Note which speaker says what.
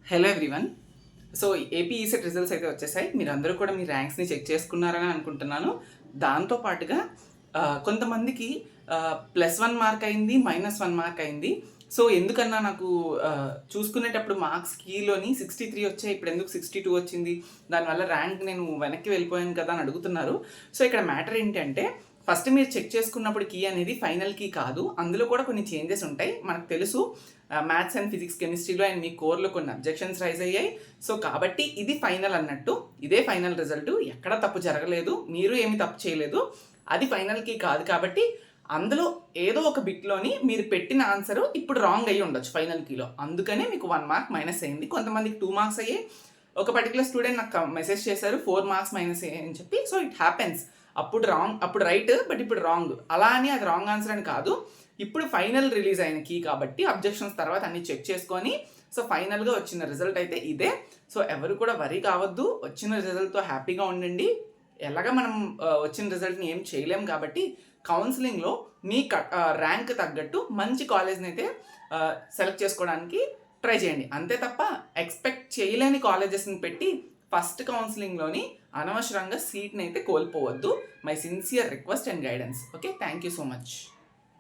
Speaker 1: Hello everyone. So AP ECET results అయితే వచ్చేసాయి. మీరందరూ కూడా మీ ర్యాంక్స్ని చెక్ చేసుకున్నారని అనుకుంటున్నాను. దాంతో పాటుగా కొంతమందికి +1 మార్క్ అయింది, -1 మార్క్ అయింది. సో ఎందుకన్నా నాకు చూసుకునేటప్పుడు మార్క్స్ కీలోని 63 వచ్చాయి, ఇప్పుడు ఎందుకు 62 వచ్చింది, దానివల్ల ర్యాంక్ నేను వెనక్కి వెళ్ళిపోయాను కదా అని అడుగుతున్నారు. సో ఇక్కడ మ్యాటర్ ఏంటంటే, ఫస్ట్ మీరు చెక్ చేసుకున్నప్పుడు కీ అనేది ఫైనల్ కీ కాదు, అందులో కూడా కొన్ని చేంజెస్ ఉంటాయి. మనకు తెలుసు మ్యాథ్స్ అండ్ ఫిజిక్స్ కెమిస్ట్రీలో అండ్ మీ కోర్లో కొన్ని అబ్జెక్షన్స్ రైజ్ అయ్యాయి. సో కాబట్టి ఇది ఫైనల్ అన్నట్టు, ఇదే ఫైనల్ రిజల్ట్, ఎక్కడ తప్పు జరగలేదు, మీరు ఏమి తప్పు చేయలేదు, అది ఫైనల్ కీ కాదు. కాబట్టి అందులో ఏదో ఒక బిట్లోని మీరు పెట్టిన ఆన్సర్ ఇప్పుడు రాంగ్ అయ్యి ఉండొచ్చు ఫైనల్ కీలో, అందుకనే మీకు 1 మార్క్ మైనస్ అయింది. కొంతమందికి 2 మార్క్స్ అయ్యాయి. ఒక పర్టికులర్ స్టూడెంట్ నాకు మెసేజ్ చేశారు 4 మార్క్స్ మైనస్ అయ్యాయి అని చెప్పి. So it happens. అప్పుడు రాంగ్, అప్పుడు రైట్, బట్ ఇప్పుడు రాంగ్. అలా అని అది రాంగ్ ఆన్సర్ అని కాదు. ఇప్పుడు ఫైనల్ రిలీజ్ అయిన కీ కాబట్టి అబ్జెక్షన్స్ తర్వాత అన్ని చెక్ చేసుకొని సో ఫైనల్గా వచ్చిన రిజల్ట్ అయితే ఇదే. సో ఎవరు కూడా వరీ కావద్దు, వచ్చిన రిజల్ట్తో హ్యాపీగా ఉండండి. ఎలాగ మనం వచ్చిన రిజల్ట్ని ఏం చేయలేం కాబట్టి కౌన్సిలింగ్లో మీ ర్యాంక్ తగ్గట్టు మంచి కాలేజ్ని అయితే సెలెక్ట్ చేసుకోవడానికి ట్రై చేయండి. అంతే తప్ప ఎక్స్పెక్ట్ చేయలేని కాలేజెస్ని పెట్టి ఫస్ట్ కౌన్సిలింగ్లోని అనవసరంగా సీట్ని అయితే కోల్పోవద్దు. My sincere request and guidance. Okay, thank you so much.